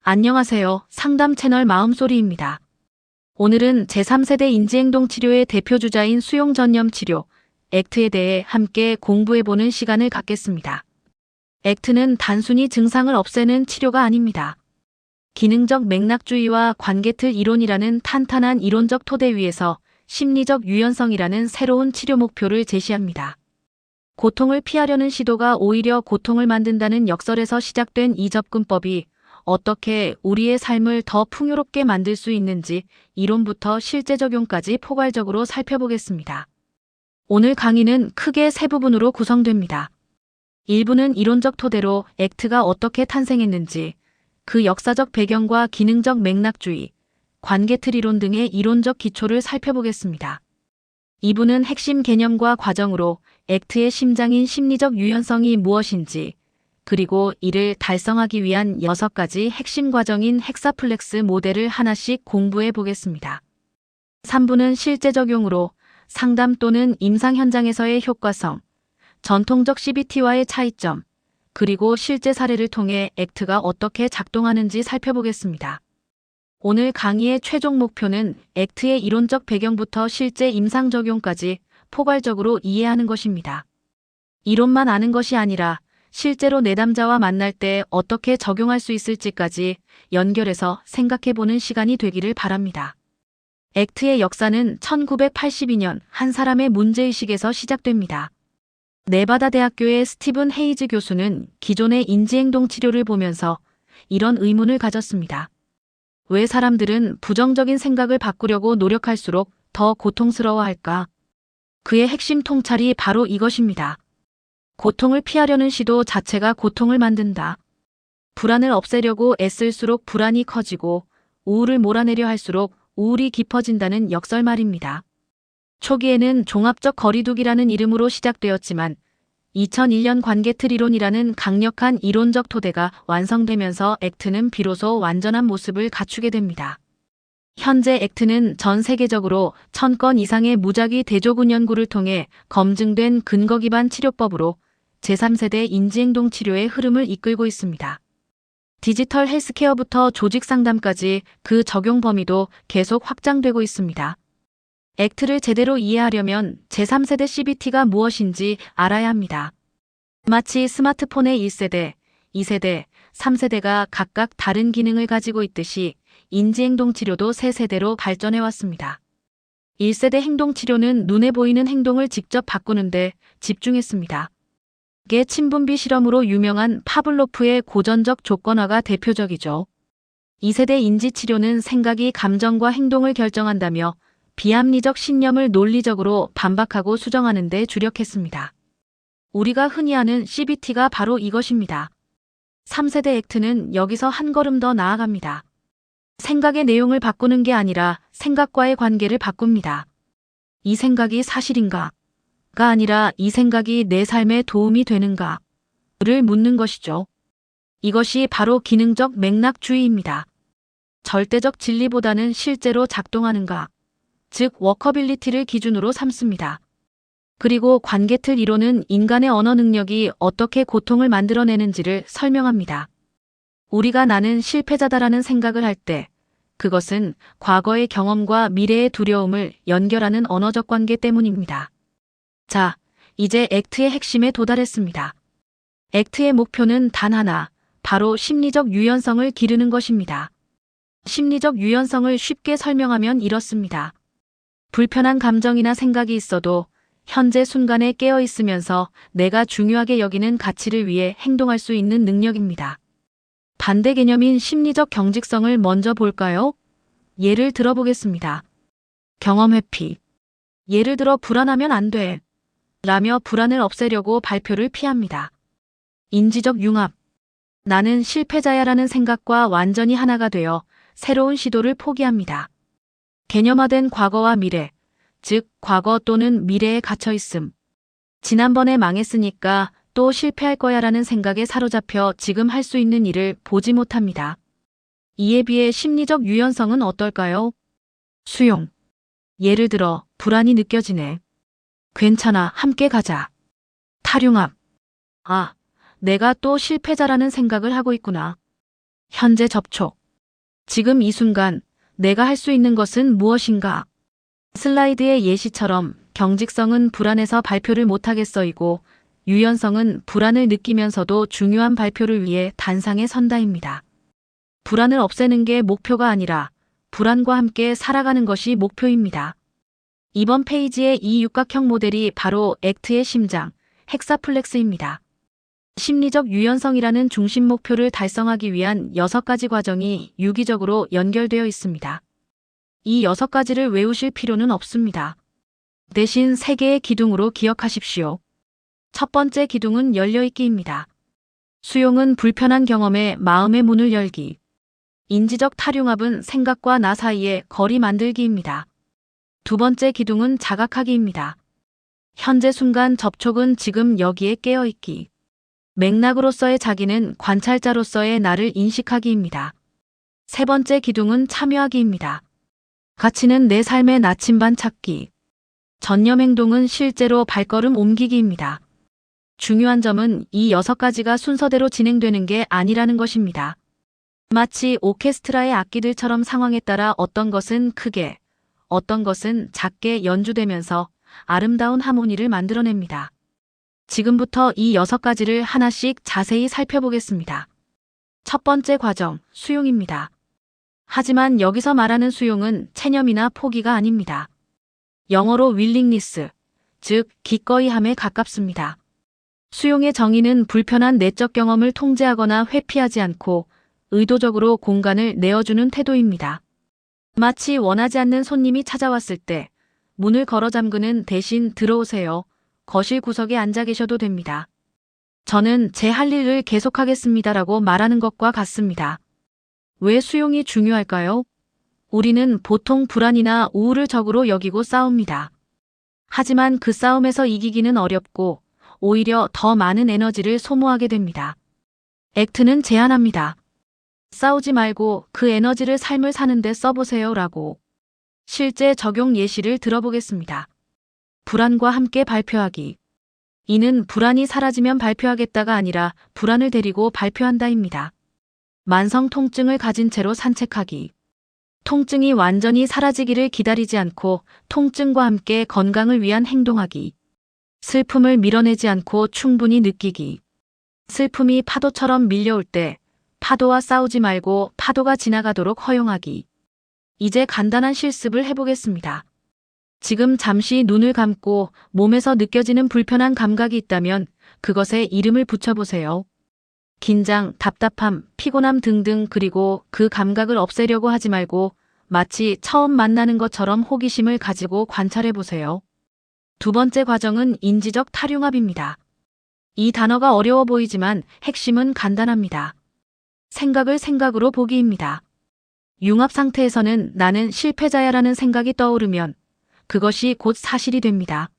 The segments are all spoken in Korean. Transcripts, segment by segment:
안녕하세요. 상담 채널 마음소리입니다. 오늘은 제3세대 인지행동 치료의 대표주자인 수용 전념 치료, 액트에 대해 함께 공부해보는 시간을 갖겠습니다. 액트는 단순히 증상을 없애는 치료가 아닙니다. 기능적 맥락주의와 관계틀 이론이라는 탄탄한 이론적 토대 위에서 심리적 유연성이라는 새로운 치료 목표를 제시합니다. 고통을 피하려는 시도가 오히려 고통을 만든다는 역설에서 시작된 이 접근법이 어떻게 우리의 삶을 더 풍요롭게 만들 수 있는지 이론부터 실제 적용까지 포괄적으로 살펴보겠습니다. 오늘 강의는 크게 세 부분으로 구성됩니다. 1부는 이론적 토대로 액트가 어떻게 탄생했는지, 그 역사적 배경과 기능적 맥락주의, 관계틀 이론 등의 이론적 기초를 살펴보겠습니다. 2부는 핵심 개념과 과정으로 액트의 심장인 심리적 유연성이 무엇인지, 그리고 이를 달성하기 위한 6가지 핵심 과정인 헥사플렉스 모델을 하나씩 공부해 보겠습니다. 3부는 실제 적용으로 상담 또는 임상 현장에서의 효과성, 전통적 CBT와의 차이점, 그리고 실제 사례를 통해 액트가 어떻게 작동하는지 살펴보겠습니다. 오늘 강의의 최종 목표는 액트의 이론적 배경부터 실제 임상 적용까지 포괄적으로 이해하는 것입니다. 이론만 아는 것이 아니라 실제로 내담자와 만날 때 어떻게 적용할 수 있을지까지 연결해서 생각해보는 시간이 되기를 바랍니다. 액트의 역사는 1982년 한 사람의 문제의식에서 시작됩니다. 네바다 대학교의 스티븐 헤이즈 교수는 기존의 인지행동 치료를 보면서 이런 의문을 가졌습니다. 왜 사람들은 부정적인 생각을 바꾸려고 노력할수록 더 고통스러워할까? 그의 핵심 통찰이 바로 이것입니다. 고통을 피하려는 시도 자체가 고통을 만든다. 불안을 없애려고 애쓸수록 불안이 커지고 우울을 몰아내려 할수록 우울이 깊어진다는 역설 말입니다. 초기에는 종합적 거리두기라는 이름으로 시작되었지만 2001년 관계틀 이론이라는 강력한 이론적 토대가 완성되면서 액트는 비로소 완전한 모습을 갖추게 됩니다. 현재 액트는 전 세계적으로 1000건 이상의 무작위 대조군 연구를 통해 검증된 근거 기반 치료법으로 제3세대 인지행동 치료의 흐름을 이끌고 있습니다. 디지털 헬스케어부터 조직 상담까지 그 적용 범위도 계속 확장되고 있습니다. 액트를 제대로 이해하려면 제3세대 CBT가 무엇인지 알아야 합니다. 마치 스마트폰의 1세대, 2세대, 3세대가 각각 다른 기능을 가지고 있듯이 인지행동 치료도 3세대로 발전해왔습니다. 1세대 행동치료는 눈에 보이는 행동을 직접 바꾸는데 집중했습니다. 개 침분비 실험으로 유명한 파블로프의 고전적 조건화가 대표적이죠. 2세대 인지치료는 생각이 감정과 행동을 결정한다며 비합리적 신념을 논리적으로 반박하고 수정하는 데 주력했습니다. 우리가 흔히 아는 CBT가 바로 이것입니다. 3세대 액트는 여기서 한 걸음 더 나아갑니다. 생각의 내용을 바꾸는 게 아니라 생각과의 관계를 바꿉니다. 이 생각이 사실인가? 가 아니라 이 생각이 내 삶에 도움이 되는가? 를 묻는 것이죠. 이것이 바로 기능적 맥락주의입니다. 절대적 진리보다는 실제로 작동하는가? 즉 워커빌리티를 기준으로 삼습니다. 그리고 관계틀 이론은 인간의 언어 능력이 어떻게 고통을 만들어내는지를 설명합니다. 우리가 나는 실패자다라는 생각을 할 때 그것은 과거의 경험과 미래의 두려움을 연결하는 언어적 관계 때문입니다. 자, 이제 액트의 핵심에 도달했습니다. 액트의 목표는 단 하나, 바로 심리적 유연성을 기르는 것입니다. 심리적 유연성을 쉽게 설명하면 이렇습니다. 불편한 감정이나 생각이 있어도 현재 순간에 깨어 있으면서 내가 중요하게 여기는 가치를 위해 행동할 수 있는 능력입니다. 반대 개념인 심리적 경직성을 먼저 볼까요? 예를 들어보겠습니다. 경험 회피. 예를 들어 불안하면 안 돼. 라며 불안을 없애려고 발표를 피합니다. 인지적 융합. 나는 실패자야라는 생각과 완전히 하나가 되어 새로운 시도를 포기합니다. 개념화된 과거와 미래, 즉 과거 또는 미래에 갇혀 있음. 지난번에 망했으니까 또 실패할 거야라는 생각에 사로잡혀 지금 할 수 있는 일을 보지 못합니다. 이에 비해 심리적 유연성은 어떨까요? 수용. 예를 들어 불안이 느껴지네. 괜찮아, 함께 가자. 탈융합. 아, 내가 또 실패자라는 생각을 하고 있구나. 현재 접촉. 지금 이 순간 내가 할 수 있는 것은 무엇인가? 슬라이드의 예시처럼 경직성은 불안해서 발표를 못하겠어이고 유연성은 불안을 느끼면서도 중요한 발표를 위해 단상에 선다입니다. 불안을 없애는 게 목표가 아니라 불안과 함께 살아가는 것이 목표입니다. 이번 페이지의 이 육각형 모델이 바로 액트의 심장, 헥사플렉스입니다. 심리적 유연성이라는 중심 목표를 달성하기 위한 6가지 과정이 유기적으로 연결되어 있습니다. 이 6가지를 외우실 필요는 없습니다. 대신 3개의 기둥으로 기억하십시오. 첫 번째 기둥은 열려있기입니다. 수용은 불편한 경험에 마음의 문을 열기. 인지적 탈융합은 생각과 나 사이에 거리 만들기입니다. 두 번째 기둥은 자각하기입니다. 현재 순간 접촉은 지금 여기에 깨어있기. 맥락으로서의 자기는 관찰자로서의 나를 인식하기입니다. 세 번째 기둥은 참여하기입니다. 가치는 내 삶의 나침반 찾기. 전념 행동은 실제로 발걸음 옮기기입니다. 중요한 점은 이 6가지가 순서대로 진행되는 게 아니라는 것입니다. 마치 오케스트라의 악기들처럼 상황에 따라 어떤 것은 크게, 어떤 것은 작게 연주되면서 아름다운 하모니를 만들어냅니다. 지금부터 이 6가지를 하나씩 자세히 살펴보겠습니다. 첫 번째 과정, 수용입니다. 하지만 여기서 말하는 수용은 체념이나 포기가 아닙니다. 영어로 willingness, 즉 기꺼이 함에 가깝습니다. 수용의 정의는 불편한 내적 경험을 통제하거나 회피하지 않고 의도적으로 공간을 내어주는 태도입니다. 마치 원하지 않는 손님이 찾아왔을 때 문을 걸어 잠그는 대신 들어오세요. 거실 구석에 앉아 계셔도 됩니다. 저는 제 할 일을 계속하겠습니다라고 말하는 것과 같습니다. 왜 수용이 중요할까요? 우리는 보통 불안이나 우울을 적으로 여기고 싸웁니다. 하지만 그 싸움에서 이기기는 어렵고 오히려 더 많은 에너지를 소모하게 됩니다. 액트는 제안합니다. 싸우지 말고 그 에너지를 삶을 사는데 써보세요 라고. 실제 적용 예시를 들어보겠습니다. 불안과 함께 발표하기. 이는 불안이 사라지면 발표하겠다가 아니라 불안을 데리고 발표한다입니다. 만성 통증을 가진 채로 산책하기. 통증이 완전히 사라지기를 기다리지 않고 통증과 함께 건강을 위한 행동하기. 슬픔을 밀어내지 않고 충분히 느끼기. 슬픔이 파도처럼 밀려올 때 파도와 싸우지 말고 파도가 지나가도록 허용하기. 이제 간단한 실습을 해보겠습니다. 지금 잠시 눈을 감고 몸에서 느껴지는 불편한 감각이 있다면 그것에 이름을 붙여보세요. 긴장, 답답함, 피곤함 등등. 그리고 그 감각을 없애려고 하지 말고 마치 처음 만나는 것처럼 호기심을 가지고 관찰해보세요. 두 번째 과정은 인지적 탈융합입니다. 이 단어가 어려워 보이지만 핵심은 간단합니다. 생각을 생각으로 보기입니다. 융합 상태에서는 나는 실패자야라는 생각이 떠오르면 그것이 곧 사실이 됩니다.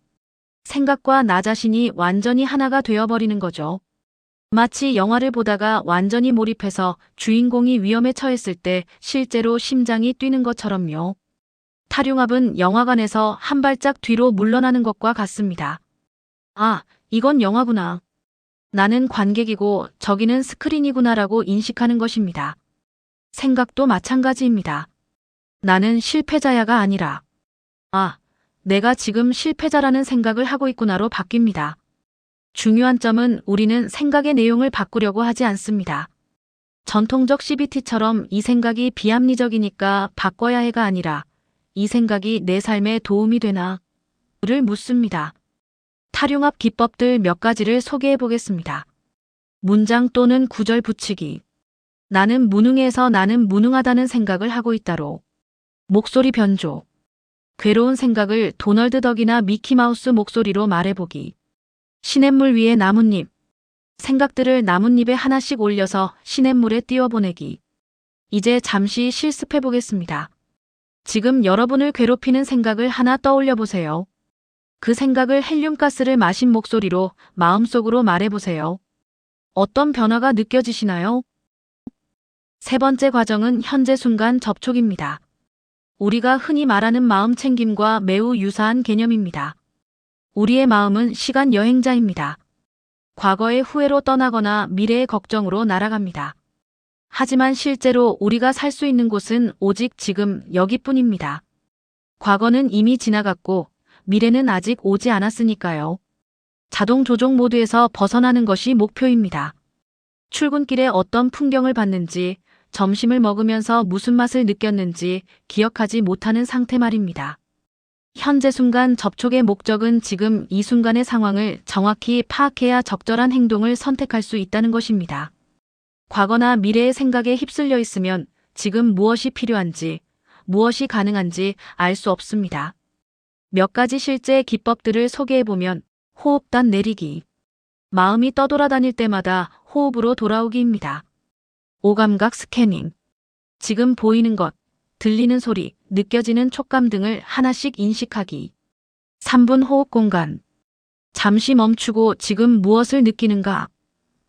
생각과 나 자신이 완전히 하나가 되어버리는 거죠. 마치 영화를 보다가 완전히 몰입해서 주인공이 위험에 처했을 때 실제로 심장이 뛰는 것처럼요. 탈융합은 영화관에서 한 발짝 뒤로 물러나는 것과 같습니다. 아, 이건 영화구나. 나는 관객이고 저기는 스크린이구나라고 인식하는 것입니다. 생각도 마찬가지입니다. 나는 실패자야가 아니라 아, 내가 지금 실패자라는 생각을 하고 있구나로 바뀝니다. 중요한 점은 우리는 생각의 내용을 바꾸려고 하지 않습니다. 전통적 CBT처럼 이 생각이 비합리적이니까 바꿔야 해가 아니라 이 생각이 내 삶에 도움이 되나? 를 묻습니다. 탈융합 기법들 몇 가지를 소개해 보겠습니다. 문장 또는 구절 붙이기. 나는 무능해서 나는 무능하다는 생각을 하고 있다로. 목소리 변조. 괴로운 생각을 도널드 덕이나 미키마우스 목소리로 말해보기. 시냇물 위에 나뭇잎. 생각들을 나뭇잎에 하나씩 올려서 시냇물에 띄워보내기. 이제 잠시 실습해 보겠습니다. 지금 여러분을 괴롭히는 생각을 하나 떠올려 보세요. 그 생각을 헬륨가스를 마신 목소리로 마음속으로 말해보세요. 어떤 변화가 느껴지시나요? 세 번째 과정은 현재 순간 접촉입니다. 우리가 흔히 말하는 마음 챙김과 매우 유사한 개념입니다. 우리의 마음은 시간 여행자입니다. 과거의 후회로 떠나거나 미래의 걱정으로 날아갑니다. 하지만 실제로 우리가 살 수 있는 곳은 오직 지금 여기뿐입니다. 과거는 이미 지나갔고 미래는 아직 오지 않았으니까요. 자동 조종 모드에서 벗어나는 것이 목표입니다. 출근길에 어떤 풍경을 봤는지, 점심을 먹으면서 무슨 맛을 느꼈는지 기억하지 못하는 상태 말입니다. 현재 순간 접촉의 목적은 지금 이 순간의 상황을 정확히 파악해야 적절한 행동을 선택할 수 있다는 것입니다. 과거나 미래의 생각에 휩쓸려 있으면 지금 무엇이 필요한지, 무엇이 가능한지 알 수 없습니다. 몇 가지 실제 기법들을 소개해보면 호흡단 내리기, 마음이 떠돌아다닐 때마다 호흡으로 돌아오기입니다. 오감각 스캐닝, 지금 보이는 것, 들리는 소리, 느껴지는 촉감 등을 하나씩 인식하기. 3분 호흡 공간, 잠시 멈추고 지금 무엇을 느끼는가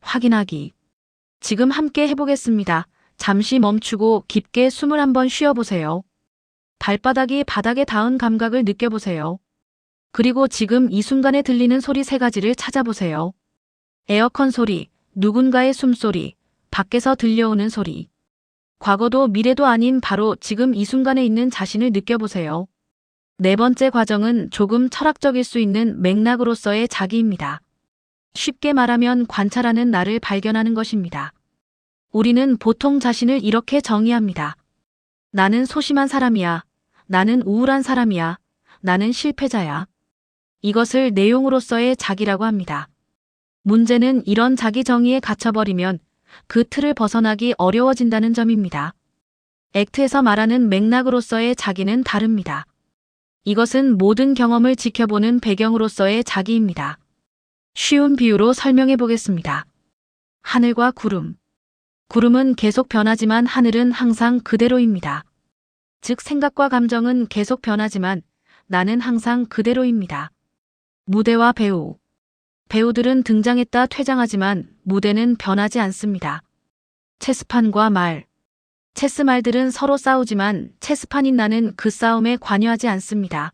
확인하기. 지금 함께 해보겠습니다. 잠시 멈추고 깊게 숨을 한번 쉬어보세요. 발바닥이 바닥에 닿은 감각을 느껴보세요. 그리고 지금 이 순간에 들리는 소리 3가지를 찾아보세요. 에어컨 소리, 누군가의 숨소리, 밖에서 들려오는 소리. 과거도 미래도 아닌 바로 지금 이 순간에 있는 자신을 느껴보세요. 4번째 과정은 조금 철학적일 수 있는 맥락으로서의 자기입니다. 쉽게 말하면 관찰하는 나를 발견하는 것입니다. 우리는 보통 자신을 이렇게 정의합니다. 나는 소심한 사람이야. 나는 우울한 사람이야. 나는 실패자야. 이것을 내용으로서의 자기라고 합니다. 문제는 이런 자기 정의에 갇혀버리면 그 틀을 벗어나기 어려워진다는 점입니다. 액트에서 말하는 맥락으로서의 자기는 다릅니다. 이것은 모든 경험을 지켜보는 배경으로서의 자기입니다. 쉬운 비유로 설명해 보겠습니다. 하늘과 구름. 구름은 계속 변하지만 하늘은 항상 그대로입니다. 즉 생각과 감정은 계속 변하지만 나는 항상 그대로입니다. 무대와 배우. 배우들은 등장했다 퇴장하지만 무대는 변하지 않습니다. 체스판과 말. 체스 말들은 서로 싸우지만 체스판인 나는 그 싸움에 관여하지 않습니다.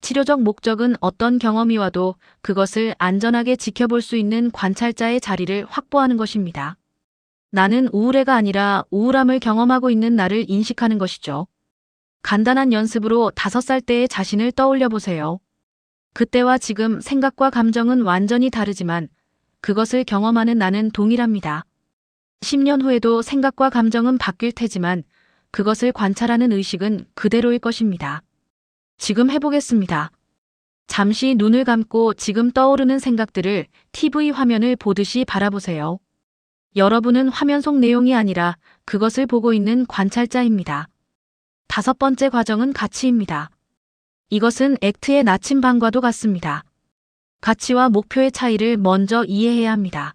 치료적 목적은 어떤 경험이 와도 그것을 안전하게 지켜볼 수 있는 관찰자의 자리를 확보하는 것입니다. 나는 우울해가 아니라 우울함을 경험하고 있는 나를 인식하는 것이죠. 간단한 연습으로 5살 때의 자신을 떠올려 보세요. 그때와 지금 생각과 감정은 완전히 다르지만 그것을 경험하는 나는 동일합니다. 10년 후에도 생각과 감정은 바뀔 테지만 그것을 관찰하는 의식은 그대로일 것입니다. 지금 해보겠습니다. 잠시 눈을 감고 지금 떠오르는 생각들을 TV 화면을 보듯이 바라보세요. 여러분은 화면 속 내용이 아니라 그것을 보고 있는 관찰자입니다. 5번째 과정은 가치입니다. 이것은 액트의 나침반과도 같습니다. 가치와 목표의 차이를 먼저 이해해야 합니다.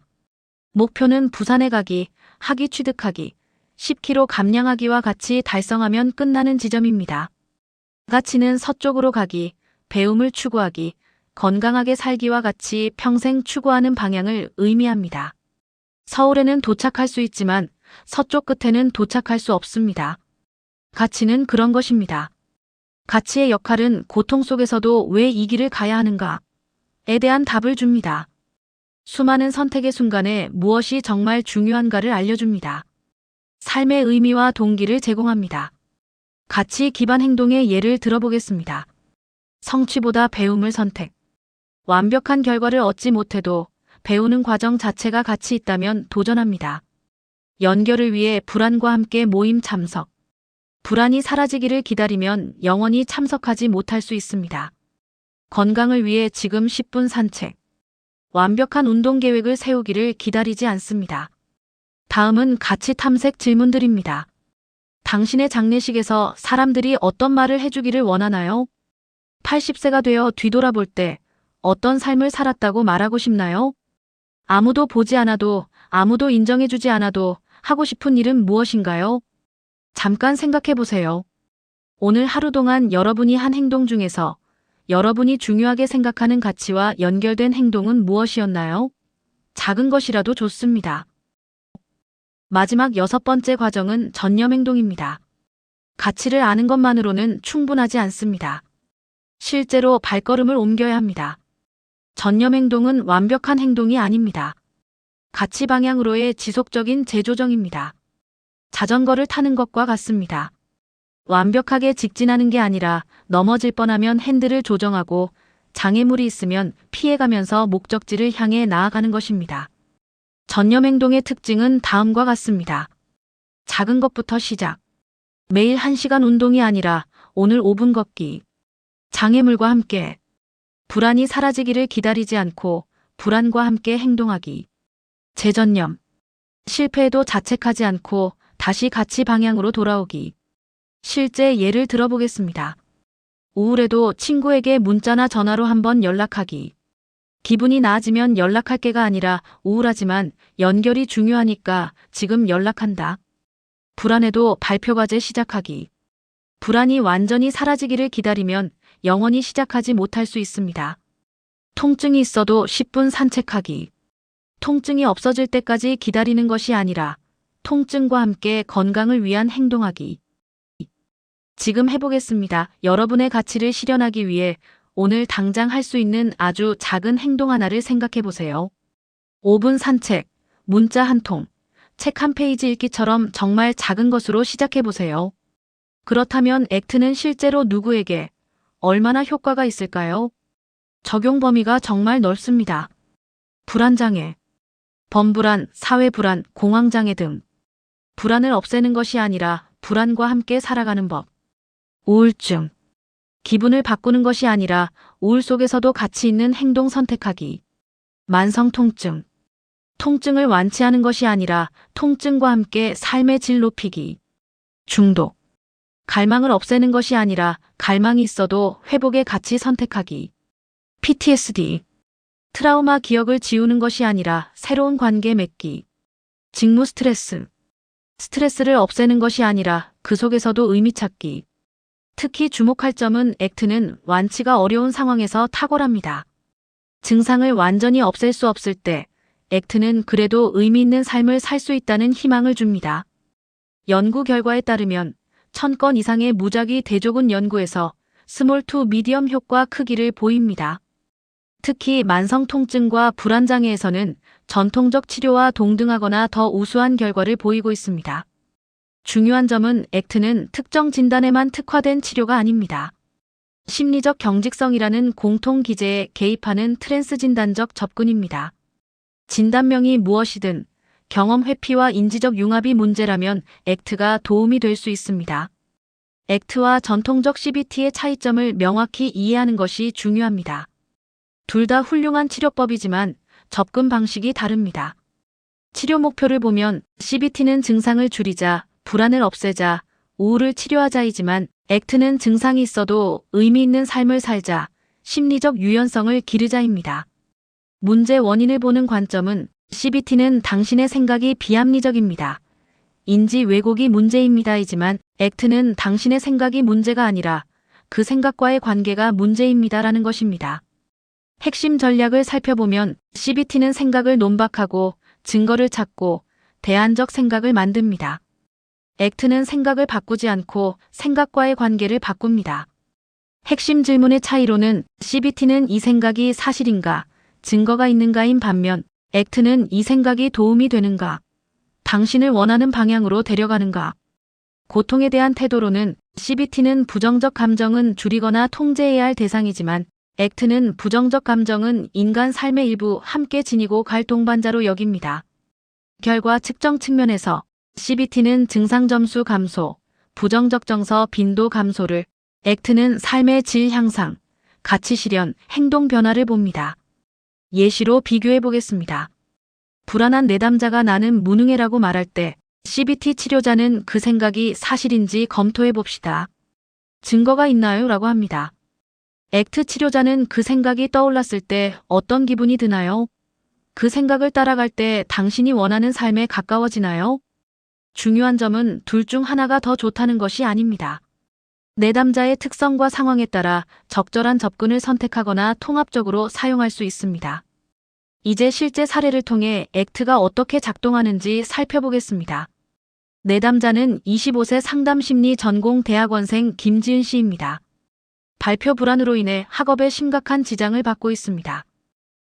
목표는 부산에 가기, 학위 취득하기, 10kg 감량하기와 같이 달성하면 끝나는 지점입니다. 가치는 서쪽으로 가기, 배움을 추구하기, 건강하게 살기와 같이 평생 추구하는 방향을 의미합니다. 서울에는 도착할 수 있지만 서쪽 끝에는 도착할 수 없습니다. 가치는 그런 것입니다. 가치의 역할은 고통 속에서도 왜 이 길을 가야 하는가에 대한 답을 줍니다. 수많은 선택의 순간에 무엇이 정말 중요한가를 알려줍니다. 삶의 의미와 동기를 제공합니다. 가치 기반 행동의 예를 들어보겠습니다. 성취보다 배움을 선택. 완벽한 결과를 얻지 못해도 배우는 과정 자체가 가치 있다면 도전합니다. 연결을 위해 불안과 함께 모임 참석. 불안이 사라지기를 기다리면 영원히 참석하지 못할 수 있습니다. 건강을 위해 지금 10분 산책. 완벽한 운동 계획을 세우기를 기다리지 않습니다. 다음은 가치 탐색 질문들입니다. 당신의 장례식에서 사람들이 어떤 말을 해주기를 원하나요? 80세가 되어 뒤돌아볼 때 어떤 삶을 살았다고 말하고 싶나요? 아무도 보지 않아도, 아무도 인정해주지 않아도 하고 싶은 일은 무엇인가요? 잠깐 생각해 보세요. 오늘 하루 동안 여러분이 한 행동 중에서 여러분이 중요하게 생각하는 가치와 연결된 행동은 무엇이었나요? 작은 것이라도 좋습니다. 마지막 6번째 과정은 전념 행동입니다. 가치를 아는 것만으로는 충분하지 않습니다. 실제로 발걸음을 옮겨야 합니다. 전념 행동은 완벽한 행동이 아닙니다. 가치 방향으로의 지속적인 재조정입니다. 자전거를 타는 것과 같습니다. 완벽하게 직진하는 게 아니라 넘어질 뻔하면 핸들을 조정하고 장애물이 있으면 피해가면서 목적지를 향해 나아가는 것입니다. 전념 행동의 특징은 다음과 같습니다. 작은 것부터 시작. 매일 1시간 운동이 아니라 오늘 5분 걷기. 장애물과 함께. 불안이 사라지기를 기다리지 않고 불안과 함께 행동하기. 재전념. 실패해도 자책하지 않고 다시 같이 방향으로 돌아오기. 실제 예를 들어보겠습니다. 우울해도 친구에게 문자나 전화로 한번 연락하기. 기분이 나아지면 연락할 게가 아니라 우울하지만 연결이 중요하니까 지금 연락한다. 불안해도 발표 과제 시작하기. 불안이 완전히 사라지기를 기다리면 영원히 시작하지 못할 수 있습니다. 통증이 있어도 10분 산책하기. 통증이 없어질 때까지 기다리는 것이 아니라 통증과 함께 건강을 위한 행동하기. 지금 해보겠습니다. 여러분의 가치를 실현하기 위해 오늘 당장 할 수 있는 아주 작은 행동 하나를 생각해 보세요. 5분 산책, 문자 한 통, 책 한 페이지 읽기처럼 정말 작은 것으로 시작해 보세요. 그렇다면 액트는 실제로 누구에게 얼마나 효과가 있을까요? 적용 범위가 정말 넓습니다. 불안장애, 범불안, 사회불안, 공황장애 등 불안을 없애는 것이 아니라 불안과 함께 살아가는 법. 우울증, 기분을 바꾸는 것이 아니라 우울 속에서도 가치 있는 행동 선택하기. 만성 통증, 통증을 완치하는 것이 아니라 통증과 함께 삶의 질 높이기. 중독, 갈망을 없애는 것이 아니라 갈망이 있어도 회복의 가치 선택하기. PTSD, 트라우마 기억을 지우는 것이 아니라 새로운 관계 맺기. 직무 스트레스, 스트레스를 없애는 것이 아니라 그 속에서도 의미 찾기. 특히 주목할 점은 액트는 완치가 어려운 상황에서 탁월합니다. 증상을 완전히 없앨 수 없을 때 액트는 그래도 의미 있는 삶을 살 수 있다는 희망을 줍니다. 연구 결과에 따르면 1000건 이상의 무작위 대조군 연구에서 스몰 투 미디엄 효과 크기를 보입니다. 특히 만성 통증과 불안장애에서는 전통적 치료와 동등하거나 더 우수한 결과를 보이고 있습니다. 중요한 점은 액트는 특정 진단에만 특화된 치료가 아닙니다. 심리적 경직성이라는 공통 기제에 개입하는 트랜스 진단적 접근입니다. 진단명이 무엇이든 경험 회피와 인지적 융합이 문제라면 액트가 도움이 될 수 있습니다. 액트와 전통적 CBT의 차이점을 명확히 이해하는 것이 중요합니다. 둘 다 훌륭한 치료법이지만 접근 방식이 다릅니다. 치료 목표를 보면 CBT는 증상을 줄이자, 불안을 없애자, 우울을 치료하자이지만 액트는 증상이 있어도 의미 있는 삶을 살자, 심리적 유연성을 기르자입니다. 문제 원인을 보는 관점은 CBT는 당신의 생각이 비합리적입니다. 인지 왜곡이 문제입니다이지만 액트는 당신의 생각이 문제가 아니라 그 생각과의 관계가 문제입니다라는 것입니다. 핵심 전략을 살펴보면 CBT는 생각을 논박하고 증거를 찾고 대안적 생각을 만듭니다. 액트는 생각을 바꾸지 않고 생각과의 관계를 바꿉니다. 핵심 질문의 차이로는 CBT는 이 생각이 사실인가, 증거가 있는가인 반면 액트는 이 생각이 도움이 되는가, 당신을 원하는 방향으로 데려가는가. 고통에 대한 태도로는 CBT는 부정적 감정은 줄이거나 통제해야 할 대상이지만 액트는 부정적 감정은 인간 삶의 일부 함께 지니고 갈 동반자로 여깁니다. 결과 측정 측면에서 CBT는 증상 점수 감소, 부정적 정서 빈도 감소를, 액트는 삶의 질 향상, 가치 실현, 행동 변화를 봅니다. 예시로 비교해 보겠습니다. 불안한 내담자가 나는 무능해라고 말할 때 CBT 치료자는 그 생각이 사실인지 검토해 봅시다. 증거가 있나요? 라고 합니다. 액트 치료자는 그 생각이 떠올랐을 때 어떤 기분이 드나요? 그 생각을 따라갈 때 당신이 원하는 삶에 가까워지나요? 중요한 점은 둘 중 하나가 더 좋다는 것이 아닙니다. 내담자의 특성과 상황에 따라 적절한 접근을 선택하거나 통합적으로 사용할 수 있습니다. 이제 실제 사례를 통해 액트가 어떻게 작동하는지 살펴보겠습니다. 내담자는 25세 상담심리 전공 대학원생 김지은 씨입니다. 발표 불안으로 인해 학업에 심각한 지장을 받고 있습니다.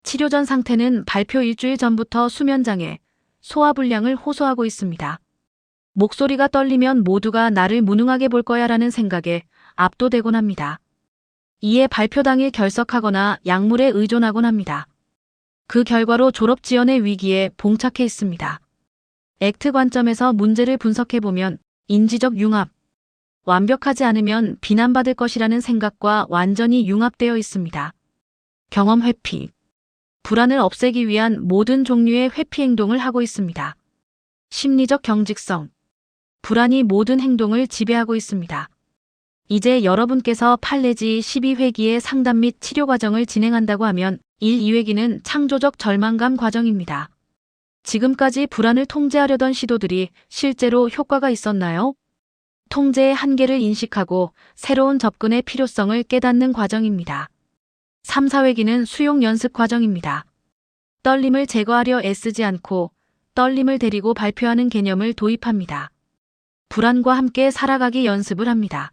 치료 전 상태는 발표 일주일 전부터 수면장애, 소화불량을 호소하고 있습니다. 목소리가 떨리면 모두가 나를 무능하게 볼 거야라는 생각에 압도되곤 합니다. 이에 발표 당일 결석하거나 약물에 의존하곤 합니다. 그 결과로 졸업 지연의 위기에 봉착해 있습니다. 액트 관점에서 문제를 분석해보면 인지적 융합, 완벽하지 않으면 비난받을 것이라는 생각과 완전히 융합되어 있습니다. 경험 회피, 불안을 없애기 위한 모든 종류의 회피 행동을 하고 있습니다. 심리적 경직성, 불안이 모든 행동을 지배하고 있습니다. 이제 여러분께서 8 내지 12회기의 상담 및 치료 과정을 진행한다고 하면 1, 2회기는 창조적 절망감 과정입니다. 지금까지 불안을 통제하려던 시도들이 실제로 효과가 있었나요? 통제의 한계를 인식하고 새로운 접근의 필요성을 깨닫는 과정입니다. 3, 4회기는 수용 연습 과정입니다. 떨림을 제거하려 애쓰지 않고 떨림을 데리고 발표하는 개념을 도입합니다. 불안과 함께 살아가기 연습을 합니다.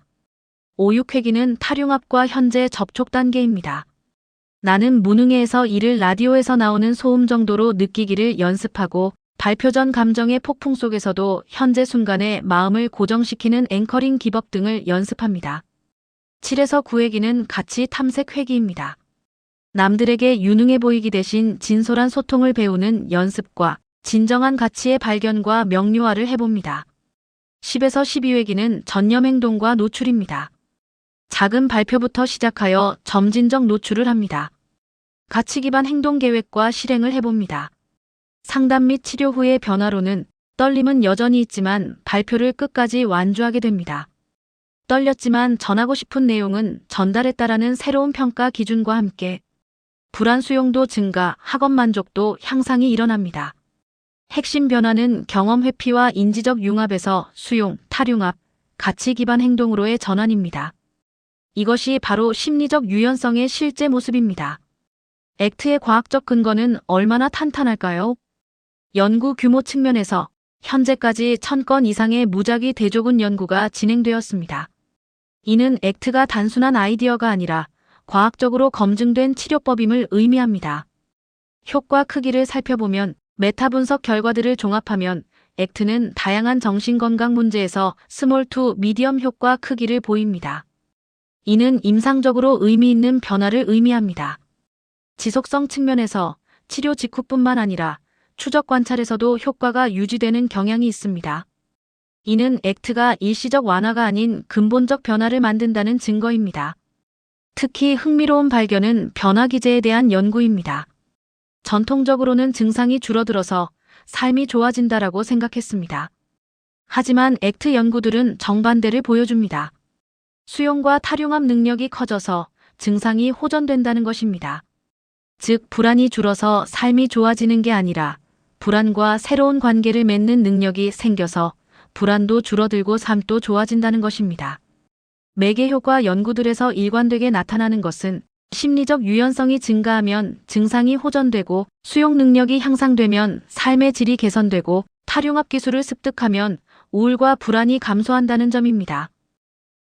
5, 6회기는 탈융합과 현재 접촉 단계입니다. 나는 무능해에서 이를 라디오에서 나오는 소음 정도로 느끼기를 연습하고 발표 전 감정의 폭풍 속에서도 현재 순간에 마음을 고정시키는 앵커링 기법 등을 연습합니다. 7에서 9회기는 가치 탐색 회기입니다. 남들에게 유능해 보이기 대신 진솔한 소통을 배우는 연습과 진정한 가치의 발견과 명료화를 해봅니다. 10에서 12회기는 전념 행동과 노출입니다. 작은 발표부터 시작하여 점진적 노출을 합니다. 가치 기반 행동 계획과 실행을 해봅니다. 상담 및 치료 후의 변화로는 떨림은 여전히 있지만 발표를 끝까지 완주하게 됩니다. 떨렸지만 전하고 싶은 내용은 전달했다라는 새로운 평가 기준과 함께 불안 수용도 증가, 학업 만족도 향상이 일어납니다. 핵심 변화는 경험 회피와 인지적 융합에서 수용, 탈융합, 가치 기반 행동으로의 전환입니다. 이것이 바로 심리적 유연성의 실제 모습입니다. 액트의 과학적 근거는 얼마나 탄탄할까요? 연구 규모 측면에서 현재까지 1000건 이상의 무작위 대조군 연구가 진행되었습니다. 이는 액트가 단순한 아이디어가 아니라 과학적으로 검증된 치료법임을 의미합니다. 효과 크기를 살펴보면 메타 분석 결과들을 종합하면 액트는 다양한 정신건강 문제에서 스몰 투 미디엄 효과 크기를 보입니다. 이는 임상적으로 의미 있는 변화를 의미합니다. 지속성 측면에서 치료 직후뿐만 아니라 추적 관찰에서도 효과가 유지되는 경향이 있습니다. 이는 액트가 일시적 완화가 아닌 근본적 변화를 만든다는 증거입니다. 특히 흥미로운 발견은 변화 기제에 대한 연구입니다. 전통적으로는 증상이 줄어들어서 삶이 좋아진다라고 생각했습니다. 하지만 액트 연구들은 정반대를 보여줍니다. 수용과 탈융합 능력이 커져서 증상이 호전된다는 것입니다. 즉, 불안이 줄어서 삶이 좋아지는 게 아니라 불안과 새로운 관계를 맺는 능력이 생겨서 불안도 줄어들고 삶도 좋아진다는 것입니다. 매개 효과 연구들에서 일관되게 나타나는 것은 심리적 유연성이 증가하면 증상이 호전되고 수용 능력이 향상되면 삶의 질이 개선되고 탈융합 기술을 습득하면 우울과 불안이 감소한다는 점입니다.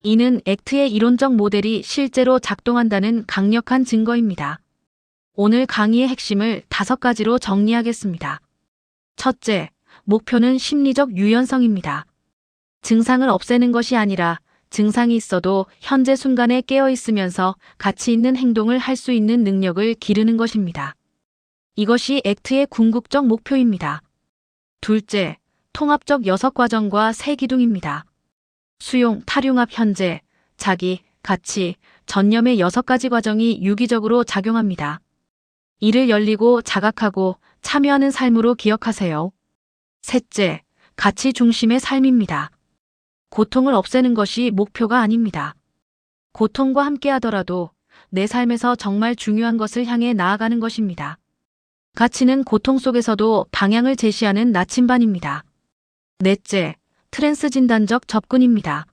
이는 액트의 이론적 모델이 실제로 작동한다는 강력한 증거입니다. 오늘 강의의 핵심을 5가지로 정리하겠습니다. 첫째, 목표는 심리적 유연성입니다. 증상을 없애는 것이 아니라 증상이 있어도 현재 순간에 깨어 있으면서 가치 있는 행동을 할 수 있는 능력을 기르는 것입니다. 이것이 액트의 궁극적 목표입니다. 둘째, 통합적 6과정과 3기둥입니다. 수용, 탈융합, 현재, 자기, 가치, 전념의 6가지 과정이 유기적으로 작용합니다. 이를 열리고 자각하고 참여하는 삶으로 기억하세요. 셋째, 가치 중심의 삶입니다. 고통을 없애는 것이 목표가 아닙니다. 고통과 함께 하더라도 내 삶에서 정말 중요한 것을 향해 나아가는 것입니다. 가치는 고통 속에서도 방향을 제시하는 나침반입니다. 넷째, 트랜스 진단적 접근입니다.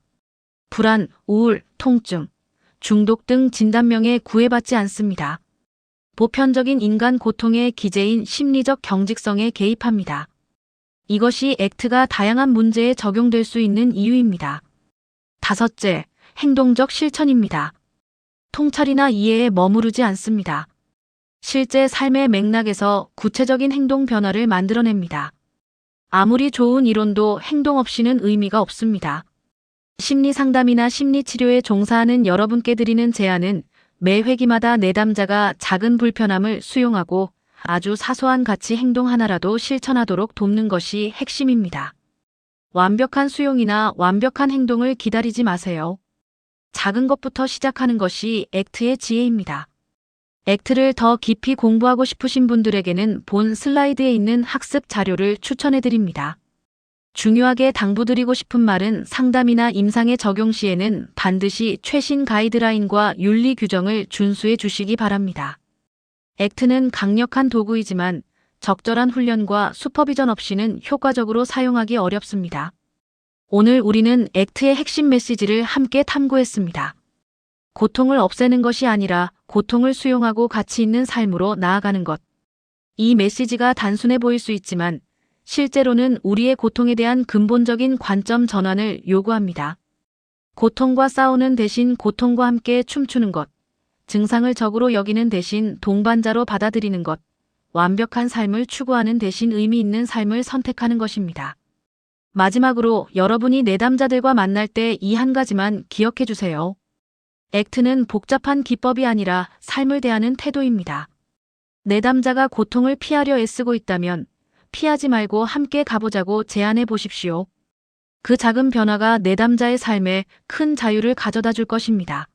불안, 우울, 통증, 중독 등 진단명에 구애받지 않습니다. 보편적인 인간 고통의 기제인 심리적 경직성에 개입합니다. 이것이 액트가 다양한 문제에 적용될 수 있는 이유입니다. 다섯째, 행동적 실천입니다. 통찰이나 이해에 머무르지 않습니다. 실제 삶의 맥락에서 구체적인 행동 변화를 만들어냅니다. 아무리 좋은 이론도 행동 없이는 의미가 없습니다. 심리 상담이나 심리 치료에 종사하는 여러분께 드리는 제안은 매 회기마다 내담자가 작은 불편함을 수용하고 아주 사소한 가치 행동 하나라도 실천하도록 돕는 것이 핵심입니다. 완벽한 수용이나 완벽한 행동을 기다리지 마세요. 작은 것부터 시작하는 것이 액트의 지혜입니다. 액트를 더 깊이 공부하고 싶으신 분들에게는 본 슬라이드에 있는 학습 자료를 추천해 드립니다. 중요하게 당부드리고 싶은 말은 상담이나 임상의 적용 시에는 반드시 최신 가이드라인과 윤리 규정을 준수해 주시기 바랍니다. 액트는 강력한 도구이지만 적절한 훈련과 슈퍼비전 없이는 효과적으로 사용하기 어렵습니다. 오늘 우리는 액트의 핵심 메시지를 함께 탐구했습니다. 고통을 없애는 것이 아니라 고통을 수용하고 가치 있는 삶으로 나아가는 것. 이 메시지가 단순해 보일 수 있지만 실제로는 우리의 고통에 대한 근본적인 관점 전환을 요구합니다. 고통과 싸우는 대신 고통과 함께 춤추는 것, 증상을 적으로 여기는 대신 동반자로 받아들이는 것, 완벽한 삶을 추구하는 대신 의미 있는 삶을 선택하는 것입니다. 마지막으로 여러분이 내담자들과 만날 때 이 한 가지만 기억해 주세요. 액트는 복잡한 기법이 아니라 삶을 대하는 태도입니다. 내담자가 고통을 피하려 애쓰고 있다면 피하지 말고 함께 가보자고 제안해 보십시오. 그 작은 변화가 내담자의 삶에 큰 자유를 가져다 줄 것입니다.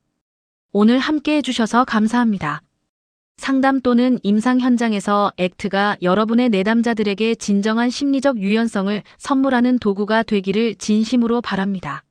오늘 함께 해주셔서 감사합니다. 상담 또는 임상 현장에서 액트가 여러분의 내담자들에게 진정한 심리적 유연성을 선물하는 도구가 되기를 진심으로 바랍니다.